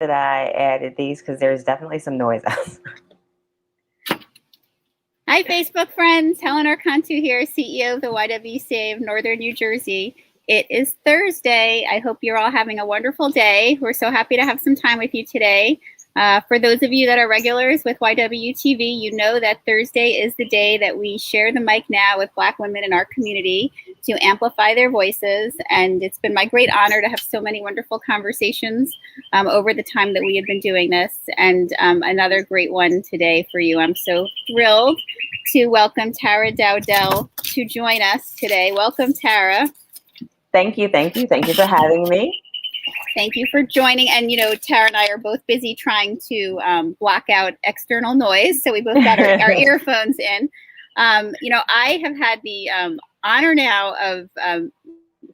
that I added these because there's definitely some noise outside. Hi, Facebook friends. Helen Archontou here, CEO of the YWCA of Northern New Jersey. It is Thursday. I hope you're all having a wonderful day. We're so happy to have some time with you today. For those of you that are regulars with YWTV, you know that Thursday is the day that we share the mic now with Black women in our community to amplify their voices. And it's been my great honor to have so many wonderful conversations over the time that we have been doing this. And another great one today for you. I'm so thrilled to welcome Tara Dowdell to join us today. Welcome, Tara. Thank you. Thank you. Thank you for having me. Thank you for joining. And, you know, Tara and I are both busy trying to block out external noise. So we both got our earphones in. You know, I have had the honor now of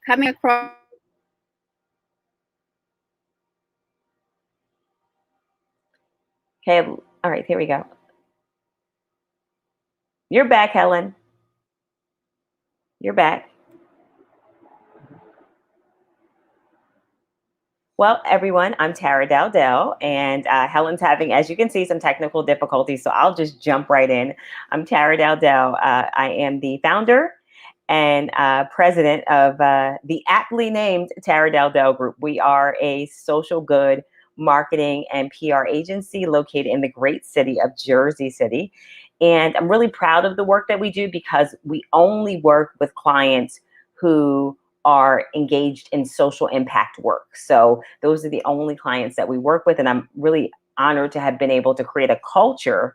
coming across. Okay. All right. Here we go. You're back, Helen. You're back. Well, everyone, I'm Tara Dowdell, and Helen's having, as you can see, some technical difficulties, so I'll just jump right in. I'm Tara Dowdell. I am the founder and president of the aptly named Tara Dowdell Group. We are a social good marketing and PR agency located in the great city of Jersey City. And I'm really proud of the work that we do because we only work with clients who are engaged in social impact work. So those are the only clients that we work with. And I'm really honored to have been able to create a culture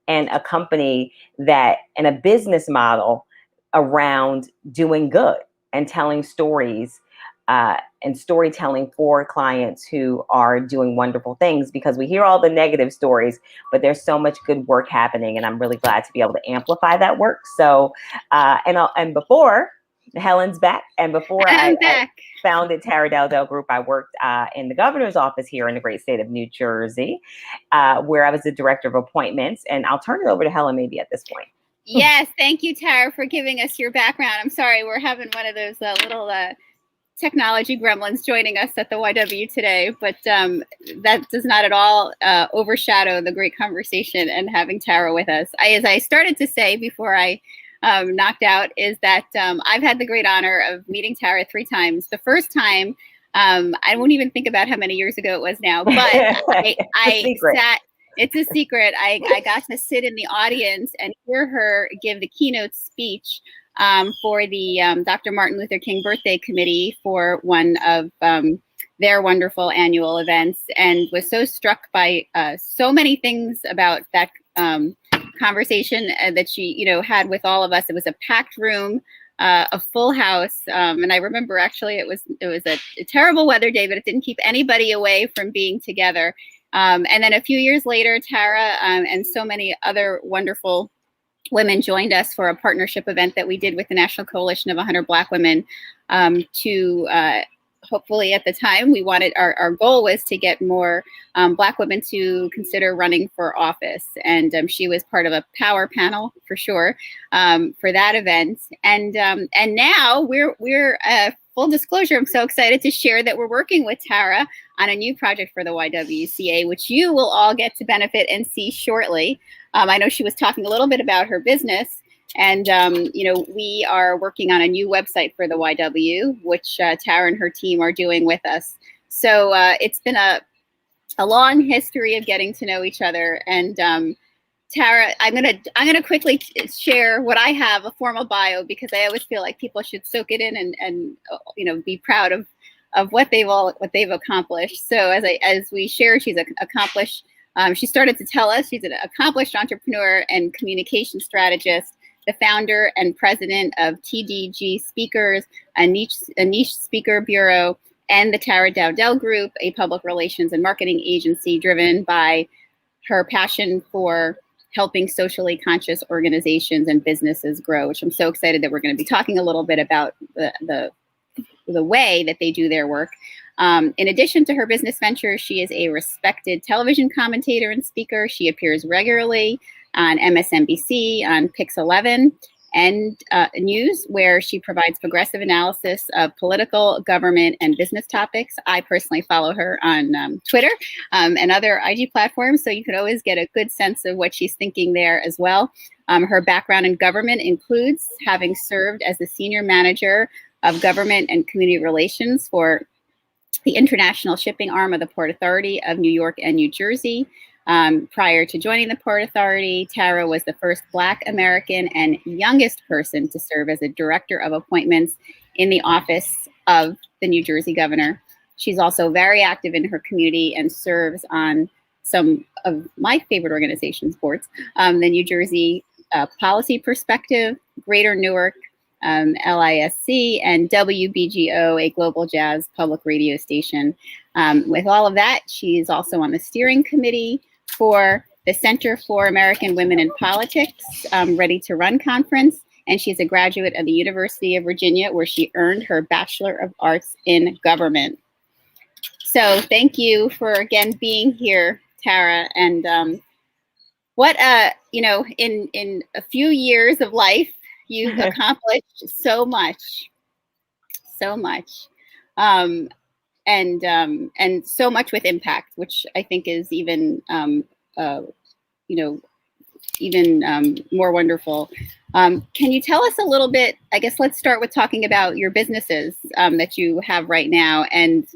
and a company that, and a business model around doing good and telling stories and storytelling for clients who are doing wonderful things, because we hear all the negative stories, but there's so much good work happening. And I'm really glad to be able to amplify that work. So, and before, Helen's back. And before I founded Tara Dowdell Group, I worked in the governor's office here in the great state of New Jersey, where I was the director of appointments. And I'll turn it over to Helen maybe at this point. Yes, thank you, Tara, for giving us your background. I'm sorry, we're having one of those little technology gremlins joining us at the YW today, but that does not at all overshadow the great conversation and having Tara with us. As I started to say before I knocked out, is that I've had the great honor of meeting Tara 3 times. The first time, I won't even think about how many years ago it was now, but I sat, it's a secret. I got to sit in the audience and hear her give the keynote speech for the Dr. Martin Luther King Birthday Committee for one of their wonderful annual events, and was so struck by so many things about that conversation that she, you know, had with all of us. It was a packed room, a full house, and I remember actually it was a terrible weather day, but it didn't keep anybody away from being together. And then a few years later, Tara and so many other wonderful women joined us for a partnership event that we did with the National Coalition of 100 Black Women to hopefully, at the time, we wanted, our goal was to get more Black women to consider running for office. And she was part of a power panel for sure for that event. And now we're full disclosure, I'm so excited to share that we're working with Tara on a new project for the YWCA, which you will all get to benefit and see shortly. I know she was talking a little bit about her business. And, you know, we are working on a new website for the YW, which Tara and her team are doing with us. So it's been a long history of getting to know each other. And Tara, I'm gonna quickly share what I have, a formal bio, because I always feel like people should soak it in and you know, be proud of what they've accomplished. So as we share, she's accomplished. She started to tell us she's an accomplished entrepreneur and communication strategist, the founder and president of TDG Speakers, a niche speaker bureau, and the Tara Dowdell Group, a public relations and marketing agency driven by her passion for helping socially conscious organizations and businesses grow, which I'm so excited that we're going to be talking a little bit about the way that they do their work. In addition to her business ventures, she is a respected television commentator and speaker. She appears regularly on MSNBC, on Pix 11, and news, where she provides progressive analysis of political, government, and business topics. I personally follow her on Twitter and other IG platforms, so you could always get a good sense of what she's thinking there as well. Her background in government includes having served as the senior manager of government and community relations for the international shipping arm of the Port Authority of New York and New Jersey. Prior to joining the Port Authority, Tara was the first Black American and youngest person to serve as a director of appointments in the office of the New Jersey governor. She's also very active in her community and serves on some of my favorite organizations' boards, the New Jersey Policy Perspective, Greater Newark, LISC, and WBGO, a global jazz public radio station. With all of that, she's also on the steering committee for the Center for American Women in Politics, Ready to Run conference, and she's a graduate of the University of Virginia, where she earned her Bachelor of Arts in Government. So thank you for, again, being here, Tara. And what, in a few years of life, you've accomplished so much, and so much with impact, which I think is even, even more wonderful. Can you tell us a little bit? I guess let's start with talking about your businesses that you have right now, and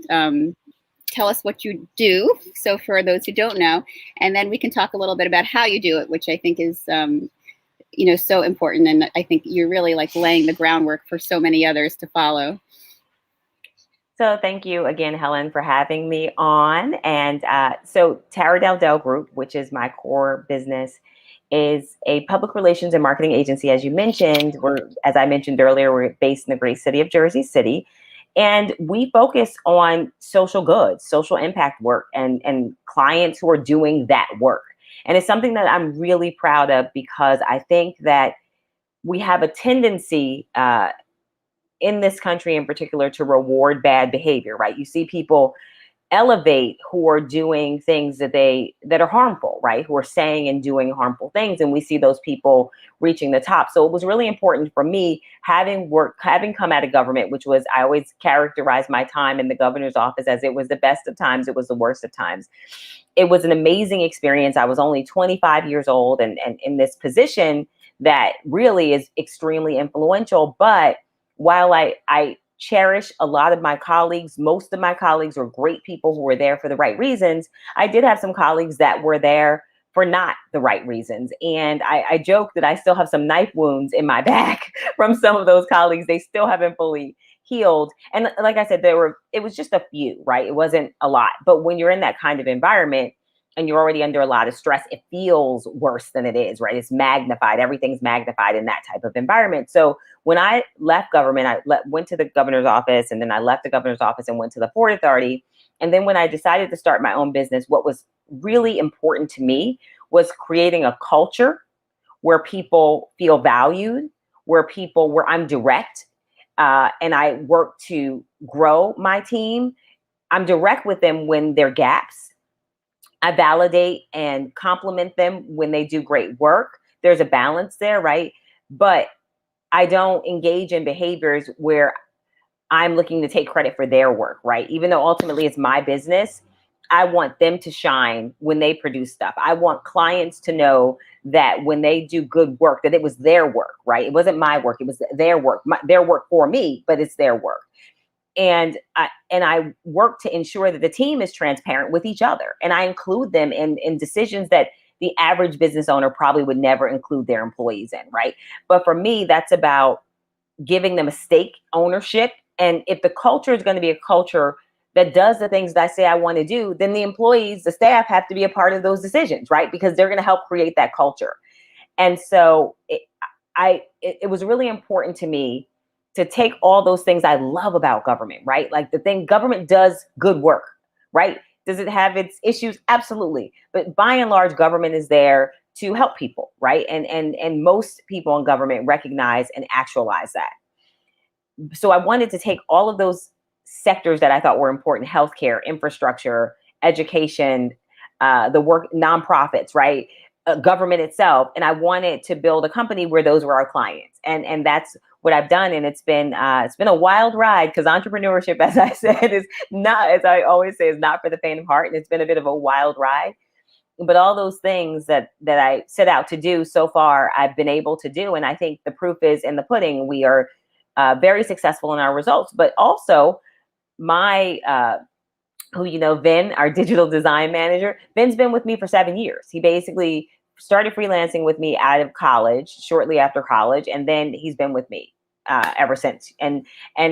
tell us what you do. So for those who don't know, and then we can talk a little bit about how you do it, which I think is so important. And I think you're really like laying the groundwork for so many others to follow. So thank you again, Helen, for having me on. And so Tara Dowdell Group, which is my core business, is a public relations and marketing agency. As you mentioned, as I mentioned earlier, we're based in the great city of Jersey City. And we focus on social goods, social impact work, and clients who are doing that work. And it's something that I'm really proud of, because I think that we have a tendency in this country in particular to reward bad behavior, right? You see people elevate who are doing things that are harmful, right? Who are saying and doing harmful things. And we see those people reaching the top. So it was really important for me, having come out of government, which was, I always characterize my time in the governor's office as it was the best of times, it was the worst of times. It was an amazing experience. I was only 25 years old and in this position that really is extremely influential. But while I cherish a lot of my colleagues, most of my colleagues were great people who were there for the right reasons, I did have some colleagues that were there for not the right reasons. And I joke that I still have some knife wounds in my back from some of those colleagues. They still haven't fully healed. And like I said, it was just a few, right? It wasn't a lot. But when you're in that kind of environment and you're already under a lot of stress, it feels worse than it is, right? It's magnified. Everything's magnified in that type of environment. So when I left government, I went to the governor's office, and then I left the governor's office and went to the Port Authority. And then when I decided to start my own business, what was really important to me was creating a culture where people feel valued, where I'm direct, and I work to grow my team. I'm direct with them when there are gaps. I validate and compliment them when they do great work. There's a balance there, right? But I don't engage in behaviors where I'm looking to take credit for their work, right? Even though ultimately it's my business, I want them to shine when they produce stuff. I want clients to know that when they do good work, that it was their work, right? It wasn't my work, it was their work, their work for me, but it's their work. And I work to ensure that the team is transparent with each other. And I include them in decisions that the average business owner probably would never include their employees in, right? But for me, that's about giving them a stake ownership. And if the culture is going to be a culture that does the things that I say I want to do, then the employees, the staff have to be a part of those decisions, right? Because they're going to help create that culture. And so it was really important to me to take all those things I love about government, right? Like government does good work, right? Does it have its issues? Absolutely. But by and large, government is there to help people, right? And most people in government recognize and actualize that. So I wanted to take all of those sectors that I thought were important: healthcare, infrastructure, education, the work, nonprofits, right? government itself, and I wanted to build a company where those were our clients, and that's what I've done. And it's been a wild ride, because entrepreneurship, as I said, is not, as I always say, is not for the faint of heart, and it's been a bit of a wild ride. But all those things that I set out to do so far, I've been able to do, and I think the proof is in the pudding. We are very successful in our results, but also my who you know, Vin, our digital design manager. Vin's been with me for 7 years. He basically started freelancing with me out of college, shortly after college, and then he's been with me ever since. And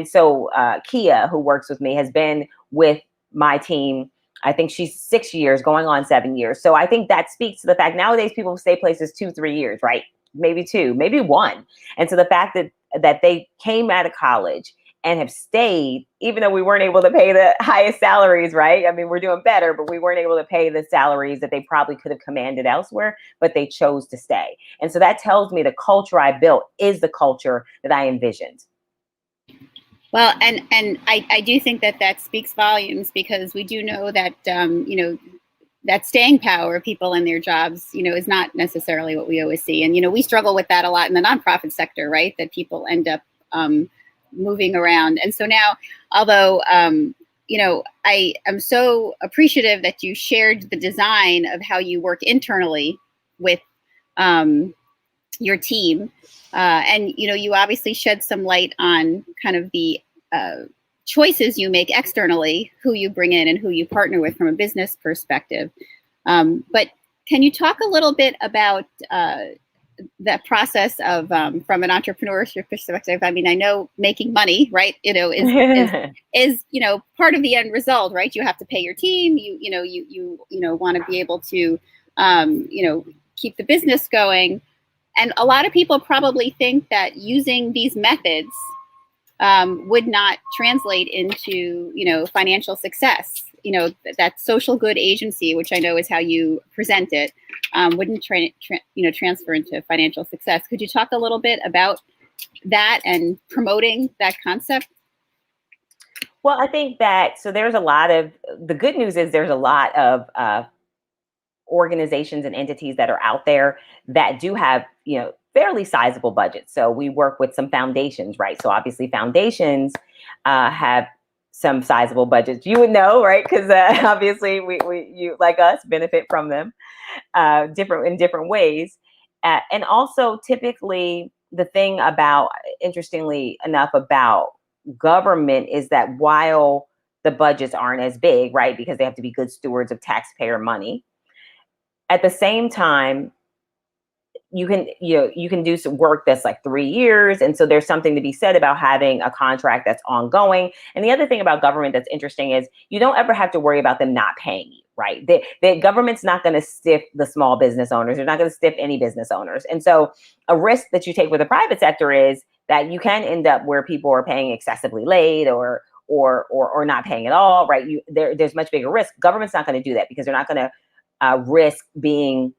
so Kia, who works with me, has been with my team. I think she's 6 years, going on 7 years. So I think that speaks to the fact nowadays people stay places 2-3 years, right? Maybe 2, maybe 1. And so the fact that they came out of college and have stayed, even though we weren't able to pay the highest salaries, right? I mean, we're doing better, but we weren't able to pay the salaries that they probably could have commanded elsewhere, but they chose to stay. And so that tells me the culture I built is the culture that I envisioned. Well, and I do think that speaks volumes, because we do know that, that staying power of people in their jobs, is not necessarily what we always see. And, we struggle with that a lot in the nonprofit sector, right? That people end up moving around. And so now, although, I am so appreciative that you shared the design of how you work internally with your team. And, you obviously shed some light on kind of the choices you make externally, who you bring in and who you partner with from a business perspective. But can you talk a little bit about that process of from an entrepreneurship perspective? I mean, I know making money, right, is part of the end result, right? You have to pay your team. You want to be able to keep the business going. And a lot of people probably think that using these methods would not translate into, financial success. That social good agency, which I know is how you present it, wouldn't transfer into financial success. Could you talk a little bit about that and promoting that concept? Well, I think that, so there's a lot of, the good news is there's a lot of organizations and entities that are out there that do have, fairly sizable budgets. So we work with some foundations, right? So obviously foundations have some sizable budgets. You would know, right? Because obviously you like us benefit from them in different ways. And also typically the thing about, interestingly enough, about government is that while the budgets aren't as big, right? Because they have to be good stewards of taxpayer money. At the same time, you can do some work that's like 3 years. And so there's something to be said about having a contract that's ongoing. And the other thing about government that's interesting is you don't ever have to worry about them not paying you, right? The government's not going to stiff the small business owners. They're not going to stiff any business owners. And so a risk that you take with the private sector is that you can end up where people are paying excessively late or not paying at all, right? There's much bigger risk. Government's not going to do that because they're not going to risk being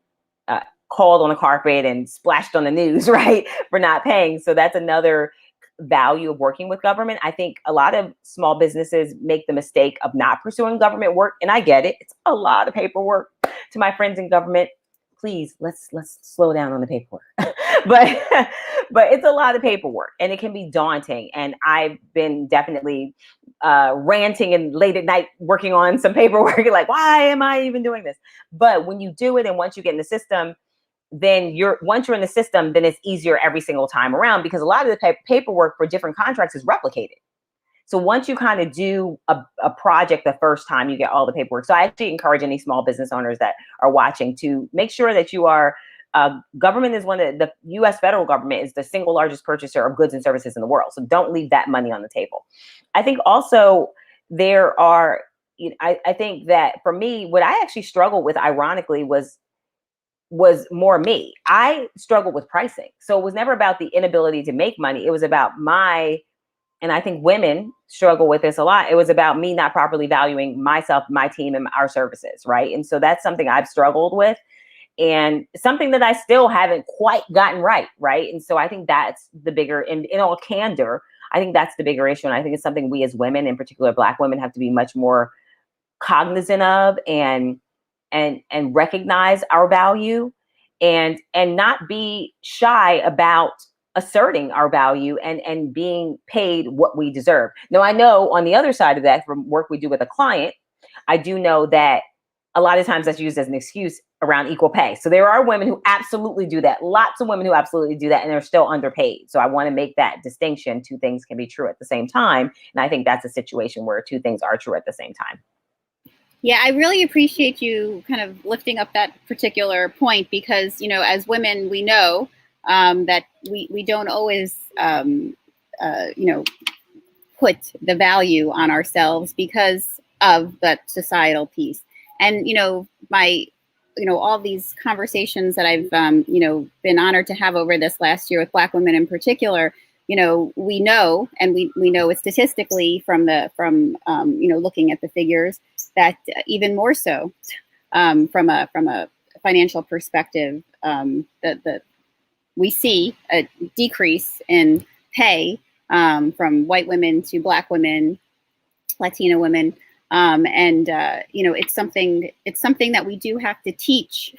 called on a carpet and splashed on the news, right, for not paying. So that's another value of working with government. I think a lot of small businesses make the mistake of not pursuing government work, and I get it. It's a lot of paperwork. To my friends in government, please let's slow down on the paperwork. but it's a lot of paperwork, and it can be daunting. And I've been definitely ranting and late at night working on some paperwork, like, why am I even doing this? But when you do it, and once you get in the system, then once you're in the system, then it's easier every single time around, because a lot of the paperwork for different contracts is replicated. So once you kind of do a project the first time, you get all the paperwork. So I actually encourage any small business owners that are watching to make sure that you are, government is the U.S. federal government is the single largest purchaser of goods and services in the world. So don't leave that money on the table. I think also there are, I think that for me, what I actually struggled with, ironically, was more me. I struggled with pricing. So it was never about the inability to make money. It was about and I think women struggle with this a lot. It was about me not properly valuing myself, my team, and our services, right? And so that's something I've struggled with, and something that I still haven't quite gotten right, right? And so I think that's the bigger, in all candor, I think that's the bigger issue. And I think it's something we as women, in particular Black women, have to be much more cognizant of and recognize our value. and not be shy about asserting our value and being paid what we deserve. Now, I know on the other side of that, from work we do with a client, I do know that a lot of times that's used as an excuse around equal pay. So there are women who absolutely do that. Lots of women who absolutely do that, and they're still underpaid. So I want to make that distinction. Two things can be true at the same time. And I think that's a situation where two things are true at the same time. Yeah, I really appreciate you kind of lifting up that particular point because, you know, as women, we know that we don't always, you know, put the value on ourselves because of that societal piece. And, you know, all these conversations that I've, you know, been honored to have over this last year with Black women in particular, you know, we know, and we know it statistically from you know, looking at the figures that even more so from a financial perspective, that we see a decrease in pay from white women to Black women, Latina women, and you know, it's something that we do have to teach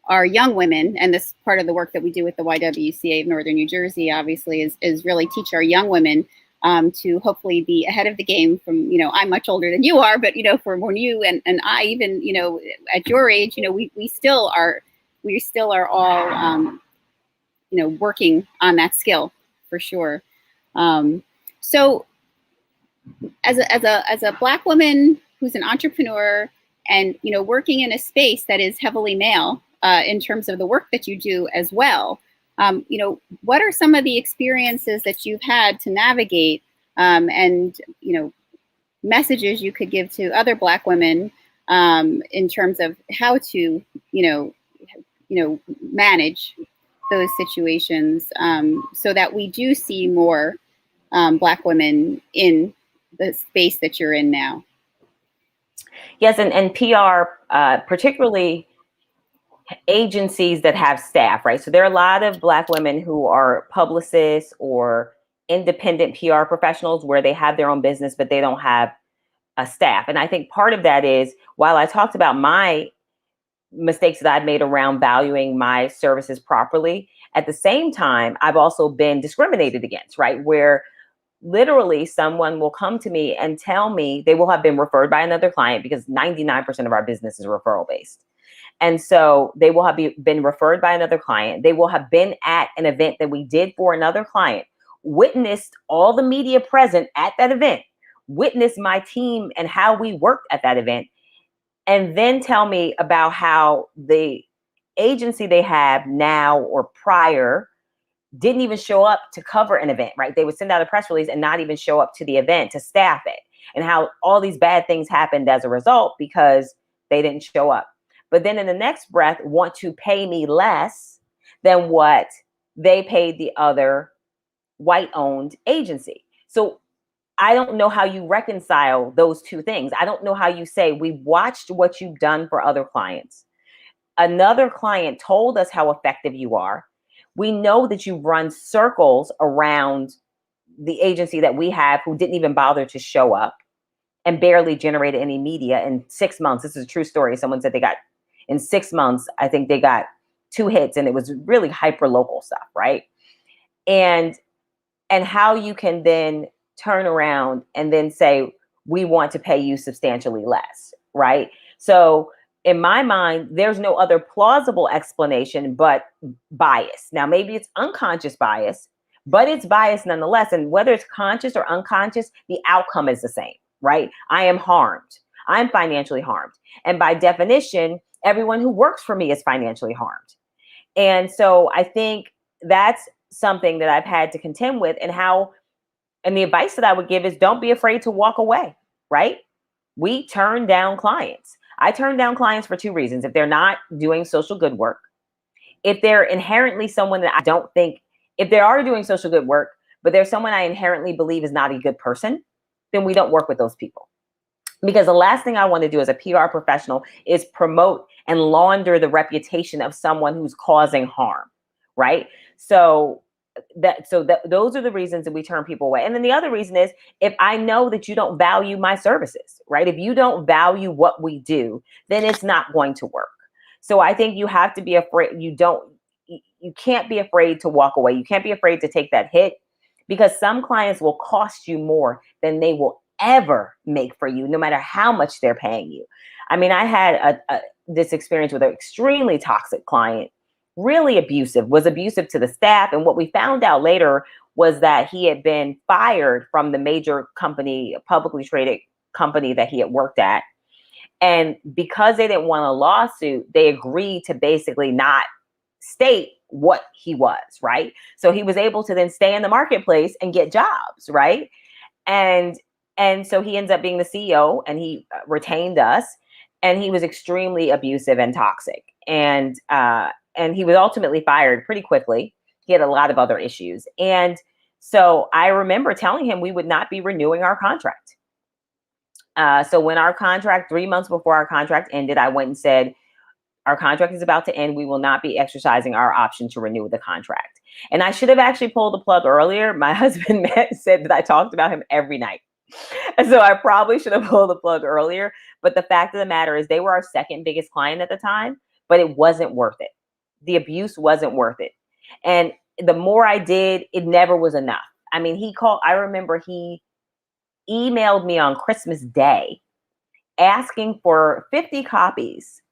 our young women, and this part of the work that we do with the YWCA of Northern New Jersey, obviously, is really teach our young women to hopefully be ahead of the game from, you know, I'm much older than you are, but, you know, for when you and I even, you know, at your age, you know, we still are all, you know, working on that skill for sure. So as a Black woman who's an entrepreneur and, you know, working in a space that is heavily male, in terms of the work that you do as well, you know, what are some of the experiences that you've had to navigate, and, you know, messages you could give to other Black women in terms of how to, you know, manage those situations, so that we do see more Black women in the space that you're in now? Yes, and PR, particularly agencies that have staff, right? So there are a lot of Black women who are publicists or independent PR professionals where they have their own business, but they don't have a staff. And I think part of that is, while I talked about my mistakes that I've made around valuing my services properly, at the same time, I've also been discriminated against, right? Where literally someone will come to me and tell me they will have been referred by another client, because 99% of our business is referral based. And so they will have been referred by another client. They will have been at an event that we did for another client, witnessed all the media present at that event, witnessed my team and how we worked at that event, and then tell me about how the agency they have now or prior didn't even show up to cover an event, right? They would send out a press release and not even show up to the event to staff it, and how all these bad things happened as a result because they didn't show up. But then in the next breath, want to pay me less than what they paid the other white-owned agency. So I don't know how you reconcile those two things. I don't know how you say, we watched what you've done for other clients. Another client told us how effective you are. We know that you've run circles around the agency that we have, who didn't even bother to show up and barely generated any media in 6 months. This is a true story. Someone said they got, in 6 months, I think they got 2 hits, and it was really hyper local stuff, right? And how you can then turn around and then say, we want to pay you substantially less, right? So in my mind, there's no other plausible explanation but bias. Now, maybe it's unconscious bias, but it's bias nonetheless. And whether it's conscious or unconscious, the outcome is the same, right? I am harmed. I'm financially harmed. And by definition, everyone who works for me is financially harmed. And so I think that's something that I've had to contend with, and the advice that I would give is, don't be afraid to walk away, right? We turn down clients. I turn down clients for 2 reasons. If they're not doing social good work, if they're inherently someone that I don't think, if they are doing social good work, but there's someone I inherently believe is not a good person, then we don't work with those people. Because the last thing I want to do as a PR professional is promote and launder the reputation of someone who's causing harm, right? So those are the reasons that we turn people away. And then the other reason is, if I know that you don't value my services, right? If you don't value what we do, then it's not going to work. So I think you have to be afraid. You can't be afraid to walk away. You can't be afraid to take that hit, because some clients will cost you more than they will ever make for you, no matter how much they're paying you. I mean, I had this experience with an extremely toxic client, really abusive, was abusive to the staff. And what we found out later was that he had been fired from the major company, publicly traded company that he had worked at. And because they didn't want a lawsuit, they agreed to basically not state what he was, right? So he was able to then stay in the marketplace and get jobs, right? And so he ends up being the CEO, and he retained us, and he was extremely abusive and toxic. And he was ultimately fired pretty quickly. He had a lot of other issues. And so I remember telling him we would not be renewing our contract. So when our contract, 3 months before our contract ended, I went and said, our contract is about to end. We will not be exercising our option to renew the contract. And I should have actually pulled the plug earlier. My husband said that I talked about him every night. And so I probably should have pulled the plug earlier. But the fact of the matter is, they were our second biggest client at the time, but it wasn't worth it. The abuse wasn't worth it. And the more I did, it never was enough. I mean, I remember he emailed me on Christmas Day asking for 50 copies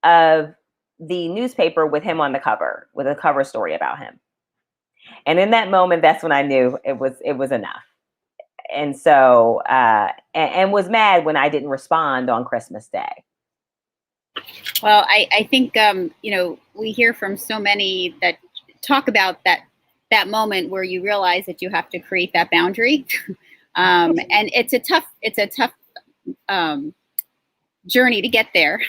of the newspaper with him on the cover, with a cover story about him. And in that moment, that's when I knew it was enough. And so, and was mad when I didn't respond on Christmas Day. Well, I think, we hear from so many that talk about that moment where you realize that you have to create that boundary. And it's a tough journey to get there,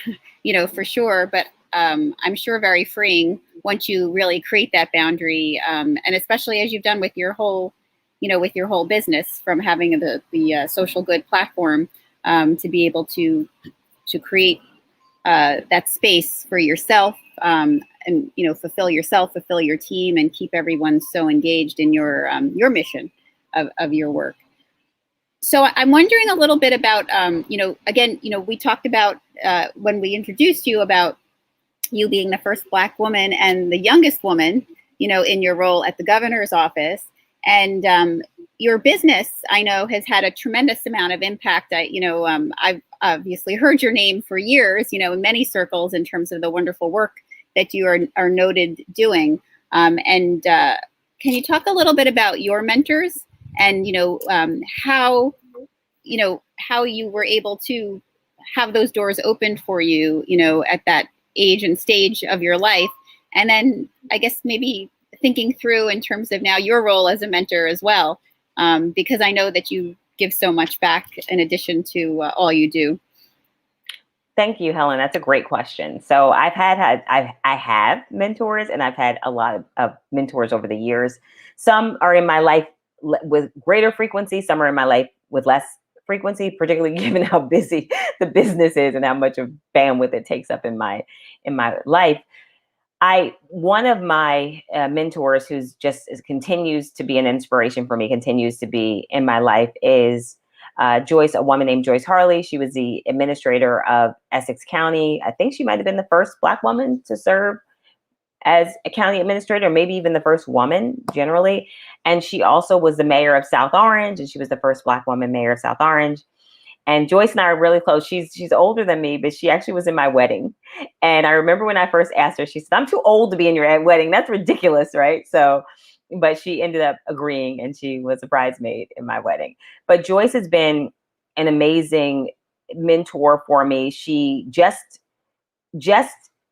for sure. But I'm sure very freeing once you really create that boundary. And especially as you've done with your whole, with your whole business, from having the social good platform to be able to create that space for yourself and, fulfill yourself, fulfill your team, and keep everyone so engaged in your mission of your work. So I'm wondering a little bit about, again, we talked about when we introduced you about you being the first Black woman and the youngest woman, in your role at the governor's office. And your business, I know, has had a tremendous amount of impact. I've obviously heard your name for years, in many circles, in terms of the wonderful work that you are noted doing. And can you talk a little bit about your mentors and, how you were able to have those doors opened for you, at that age and stage of your life? And then I guess maybe thinking through in terms of now your role as a mentor as well, because I know that you give so much back in addition to all you do. Thank you, Helen. That's a great question. So I have mentors, and I've had a lot of mentors over the years. Some are in my life with greater frequency. Some are in my life with less frequency, particularly given how busy the business is and how much of bandwidth it takes up in my life. One of my mentors who's continues to be an inspiration for me, continues to be in my life, is Joyce, a woman named Joyce Harley. She was the administrator of Essex County. I think she might have been the first Black woman to serve as a county administrator, maybe even the first woman generally. And she also was the mayor of South Orange, and she was the first Black woman mayor of South Orange. And Joyce and I are really close. She's older than me, but she actually was in my wedding. And I remember when I first asked her, she said, "I'm too old to be in your wedding. That's ridiculous," right? So, but she ended up agreeing, and she was a bridesmaid in my wedding. But Joyce has been an amazing mentor for me. She just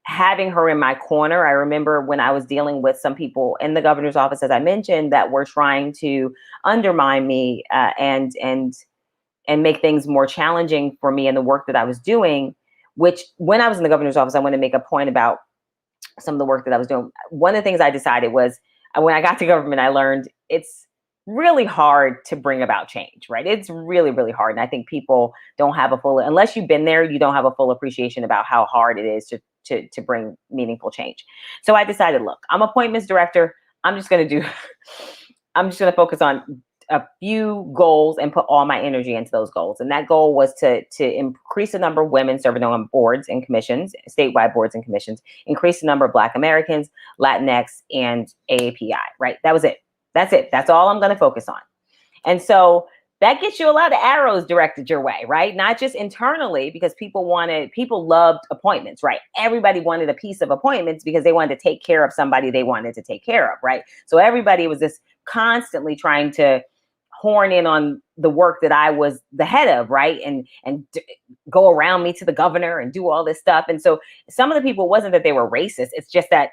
having her in my corner. I remember when I was dealing with some people in the governor's office, as I mentioned, that were trying to undermine me and make things more challenging for me in the work that I was doing, which when I was in the governor's office, I want to make a point about some of the work that I was doing. One of the things I decided was, when I got to government, I learned it's really hard to bring about change, right? It's really, really hard. And I think people don't have unless you've been there, you don't have a full appreciation about how hard it is to bring meaningful change. So I decided, look, I'm appointments director. I'm just going to focus on a few goals and put all my energy into those goals. And that goal was to increase the number of women serving on boards and commissions, statewide boards and commissions, increase the number of Black Americans, Latinx, and AAPI, right? That was it. That's it. That's all I'm going to focus on. And so that gets you a lot of arrows directed your way, right? Not just internally, because people loved appointments, right? Everybody wanted a piece of appointments because they wanted to take care of somebody they wanted to take care of, right? So everybody was just constantly trying to horn in on the work that I was the head of, right? And go around me to the governor and do all this stuff. And so some of the people, wasn't that they were racist. It's just that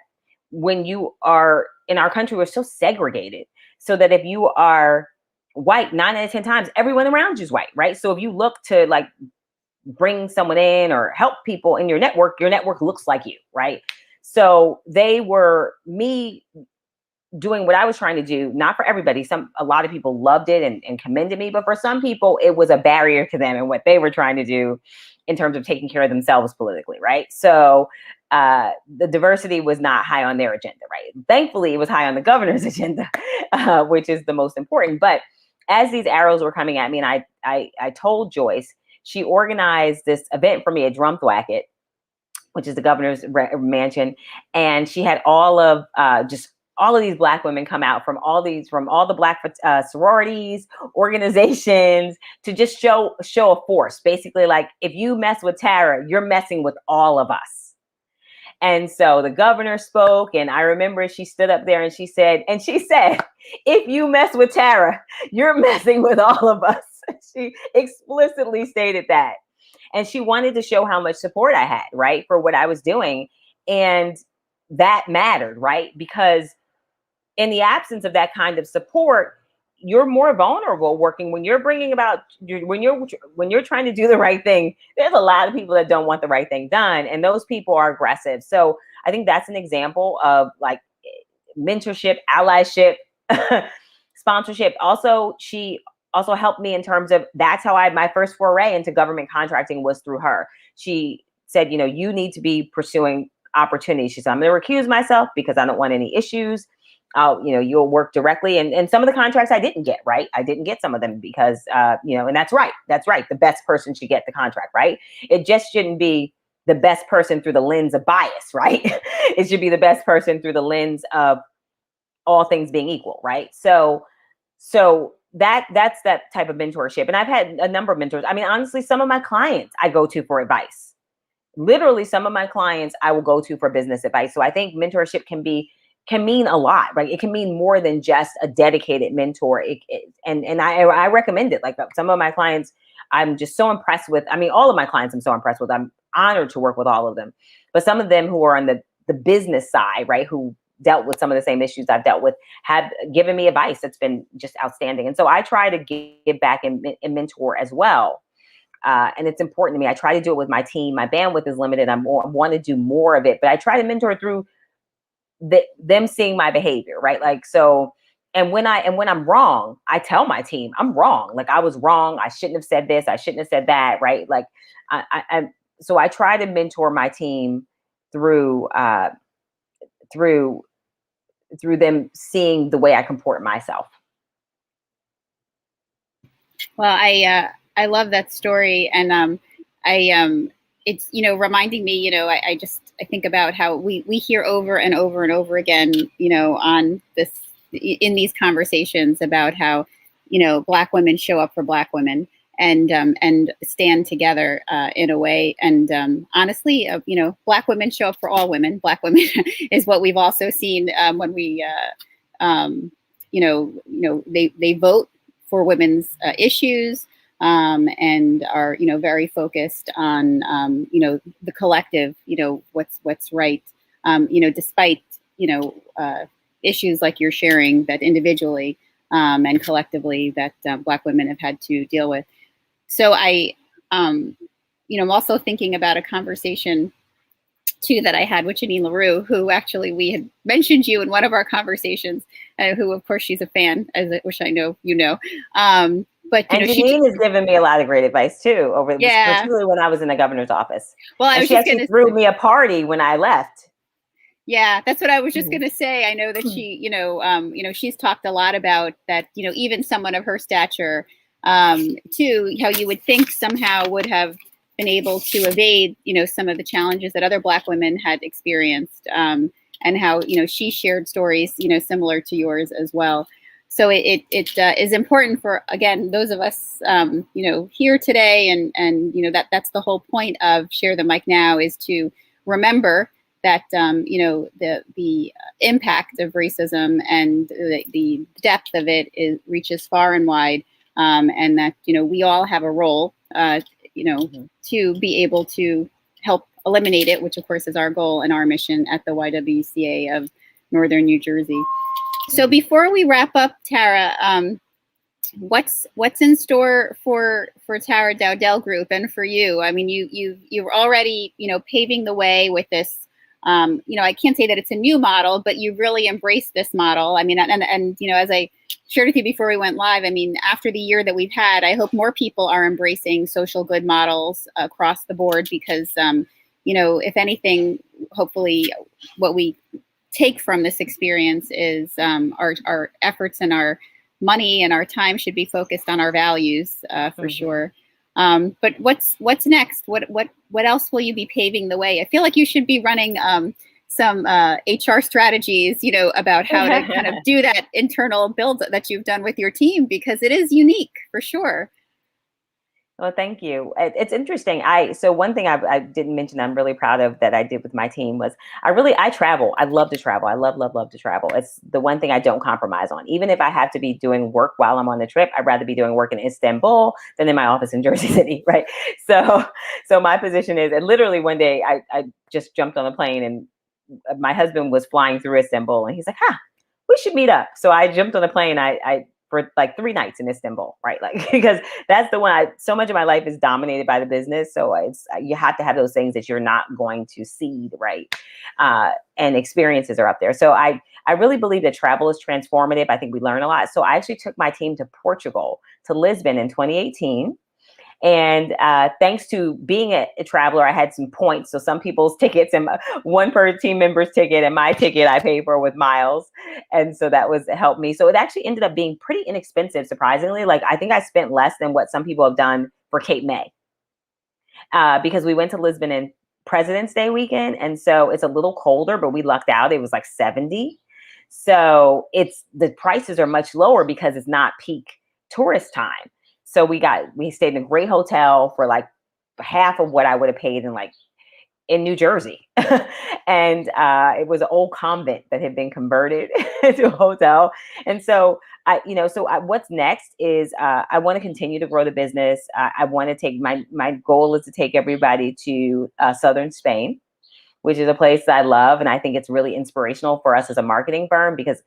when you are in our country, we're so segregated, so that if you are white, 9 out of 10 times, everyone around you is white, right? So if you look to like bring someone in or help people in your network looks like you, right? So they were me doing what I was trying to do, not for everybody. A lot of people loved it and commended me, but for some people, it was a barrier to them and what they were trying to do in terms of taking care of themselves politically, right? So the diversity was not high on their agenda, right? Thankfully, it was high on the governor's agenda, which is the most important. But as these arrows were coming at me, and I told Joyce, she organized this event for me at Drumthwacket, which is the governor's mansion, and she had all of these Black women come out from all the Black sororities, organizations, to just show a force. Basically, like, if you mess with Tara, you're messing with all of us. And so the governor spoke, and I remember she stood up there and she said, if you mess with Tara, you're messing with all of us. She explicitly stated that. And she wanted to show how much support I had, right, for what I was doing. And that mattered, right? Because in the absence of that kind of support, you're more vulnerable working when you're when you're trying to do the right thing. There's a lot of people that don't want the right thing done, and those people are aggressive. So I think that's an example of like mentorship, allyship, sponsorship. Also, she also helped me in terms of, that's how my first foray into government contracting was through her. She said, you need to be pursuing opportunities. She said, I'm going to recuse myself because I don't want any issues. You'll work directly. And some of the contracts I didn't get, right? I didn't get some of them because, and that's right. That's right. The best person should get the contract, right? It just shouldn't be the best person through the lens of bias, right? It should be the best person through the lens of all things being equal, right? So that's that type of mentorship. And I've had a number of mentors. I mean, honestly, some of my clients I go to for advice. Literally, some of my clients I will go to for business advice. So I think mentorship can mean a lot, right? It can mean more than just a dedicated mentor. And I recommend it. Like, some of my clients, I'm just so impressed with. I mean, all of my clients I'm so impressed with. I'm honored to work with all of them. But some of them who are on the business side, right, who dealt with some of the same issues I've dealt with, have given me advice that's been just outstanding. And so I try to give back and mentor as well. And it's important to me. I try to do it with my team. My bandwidth is limited. I want to do more of it, but I try to mentor through them seeing my behavior, right? Like, so, and when I'm wrong, I tell my team I'm wrong. Like, I was wrong. I shouldn't have said this. I shouldn't have said that. Right. Like, so I try to mentor my team through them seeing the way I comport myself. Well, I love that story, and it's reminding me. I think about how we hear over and over and over again, on this, in these conversations, about how Black women show up for Black women and stand together in a way. And honestly, Black women show up for all women. Black women is what we've also seen when we, they vote for women's issues and are, very focused on, the collective, what's right, despite, issues like you're sharing that individually and collectively that Black women have had to deal with. So I'm also thinking about a conversation too that I had with Janine LaRue, who actually we had mentioned you in one of our conversations, who of course she's a fan, which I know you know. But Janine has given me a lot of great advice too, particularly when I was in the governor's office. Well, she actually threw me a party when I left. Yeah, that's what I was just Mhm. going to say. I know that she, she's talked a lot about that, even someone of her stature, too, how you would think somehow would have been able to evade, some of the challenges that other Black women had experienced, and how, she shared stories, similar to yours as well. So it is important for, again, those of us, here today, and that's the whole point of Share the Mic Now, is to remember that the impact of racism and the depth of it reaches far and wide, and that we all have a role, to be able to help eliminate it, which of course is our goal and our mission at the YWCA of Northern New Jersey. So before we wrap up, Tara, what's in store for Tara Dowdell Group and for you? I mean, you're already paving the way with this. I can't say that it's a new model, but you've really embraced this model. I mean, and as I shared with you before we went live, I mean, after the year that we've had, I hope more people are embracing social good models across the board, because, if anything, hopefully what we take from this experience is our efforts and our money and our time should be focused on our values, for sure. But what's next? What else will you be paving the way? I feel like you should be running some HR strategies, about how to kind of do that internal build that you've done with your team, because it is unique for sure. Well, thank you. It's interesting. So one thing I didn't mention I'm really proud of that I did with my team was I travel. I love to travel. I love to travel. It's the one thing I don't compromise on. Even if I have to be doing work while I'm on the trip, I'd rather be doing work in Istanbul than in my office in Jersey City, right? So my position is, and literally one day I just jumped on a plane and my husband was flying through Istanbul and he's like, we should meet up. So I jumped on a plane. I for like 3 nights in Istanbul, right? Like, because that's the one, so much of my life is dominated by the business. So you have to have those things that you're not going to see, right? And experiences are up there. So I really believe that travel is transformative. I think we learn a lot. So I actually took my team to Portugal, to Lisbon in 2018. And thanks to being a traveler, I had some points. So some people's tickets and one per team member's ticket and my ticket I paid for with miles. And so that helped me. So it actually ended up being pretty inexpensive, surprisingly. Like, I think I spent less than what some people have done for Cape May, because we went to Lisbon in President's Day weekend. And so it's a little colder, but we lucked out. It was like 70. So the prices are much lower because it's not peak tourist time. So we stayed in a great hotel for like half of what I would have paid in New Jersey. And it was an old convent that had been converted to a hotel. And so what's next is I want to continue to grow the business. I want to take my goal is to take everybody to southern Spain, which is a place that I love. And I think it's really inspirational for us as a marketing firm, because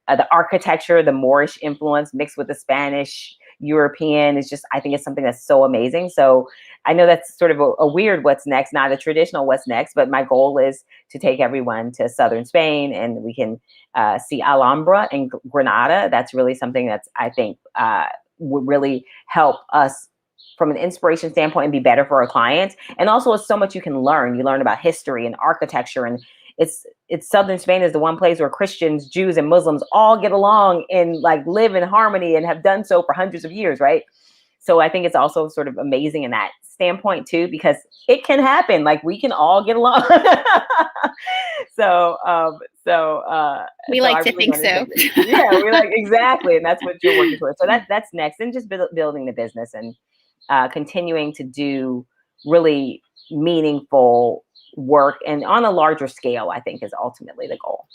the architecture, the Moorish influence mixed with the Spanish, European is just, I think it's something that's so amazing. So I know that's sort of a weird what's next, not a traditional what's next, but my goal is to take everyone to southern Spain, and we can see Alhambra and Granada. That's really something that's, I think, would really help us from an inspiration standpoint and be better for our clients. And also, it's so much you can learn. You learn about history and architecture, and it's southern Spain is the one place where Christians, Jews, and Muslims all get along and like live in harmony and have done so for hundreds of years, right? So I think it's also sort of amazing in that standpoint too, because it can happen. Like, we can all get along. We like to think so. Yeah, we like, exactly, and that's what you're working towards. So that's next, and just building the business and continuing to do really meaningful work and on a larger scale, I think, is ultimately the goal.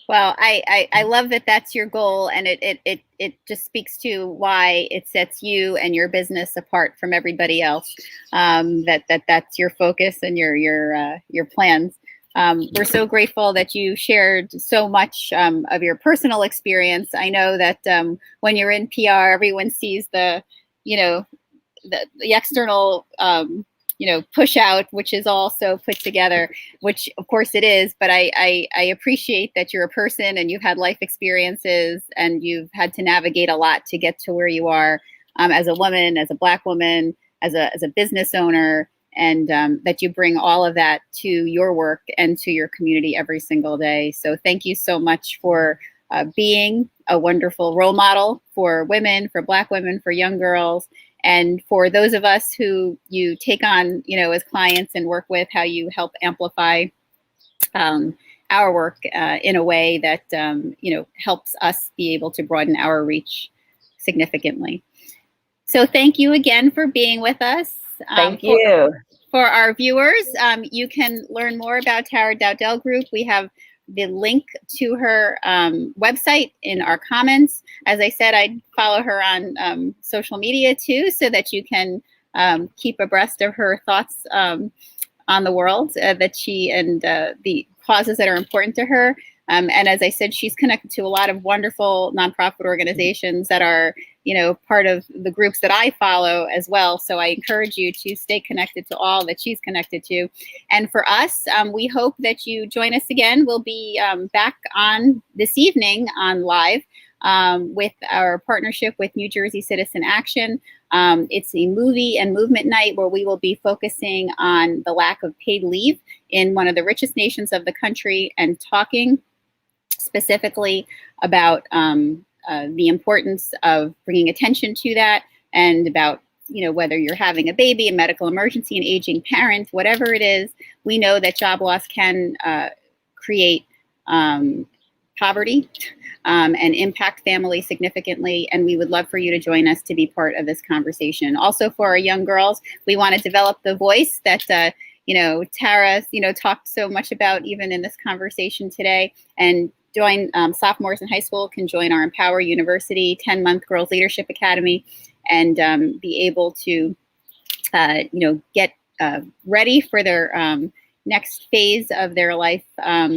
Well, I love that that's your goal, and it just speaks to why it sets you and your business apart from everybody else. That's your focus and your plans. We're so grateful that you shared so much of your personal experience. I know that when you're in PR, everyone sees the external push out, which is also put together, which of course it is, but I appreciate that you're a person and you've had life experiences and you've had to navigate a lot to get to where you are, as a woman, as a Black woman, as a business owner, and that you bring all of that to your work and to your community every single day. So thank you so much for being a wonderful role model for women, for Black women, for young girls, and for those of us who you take on, as clients and work with, how you help amplify our work in a way that, helps us be able to broaden our reach significantly. So thank you again for being with us. Thank you. For our viewers, you can learn more about Tara Dowdell Group. We have the link to her website in our comments. As I said, I'd follow her on social media too, so that you can keep abreast of her thoughts on the world that she and the causes that are important to her. And as I said, she's connected to a lot of wonderful nonprofit organizations that are, part of the groups that I follow as well. So I encourage you to stay connected to all that she's connected to. And for us, we hope that you join us again. We'll be back on this evening on live with our partnership with New Jersey Citizen Action. It's a movie and movement night where we will be focusing on the lack of paid leave in one of the richest nations of the country and talking specifically about the importance of bringing attention to that, and about, whether you're having a baby, a medical emergency, an aging parent, whatever it is, we know that job loss can create poverty and impact families significantly. And we would love for you to join us to be part of this conversation. Also, for our young girls, we want to develop the voice that Tara, talked so much about even in this conversation today, and join sophomores in high school can join our Empower University 10-month Girls Leadership Academy and be able to, get ready for their next phase of their life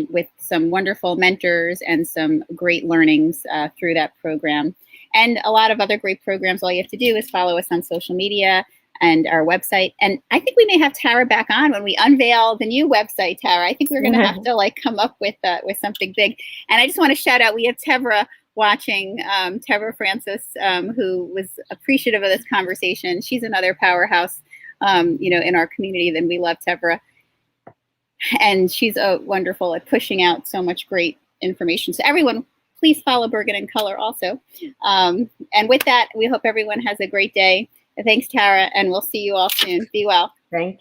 with some wonderful mentors and some great learnings through that program. And a lot of other great programs. All you have to do is follow us on social media and our website. And I think we may have Tara back on when we unveil the new website, Tara. I think we're going to have to come up with something big. And I just want to shout out, we have Tevra watching, Tevra Francis, who was appreciative of this conversation. She's another powerhouse, in our community. Then we love Tevra. And she's wonderful at pushing out so much great information. So everyone, please follow Bergen and Color also. And with that, we hope everyone has a great day. Thanks, Tara, and we'll see you all soon. Be well. Thank you.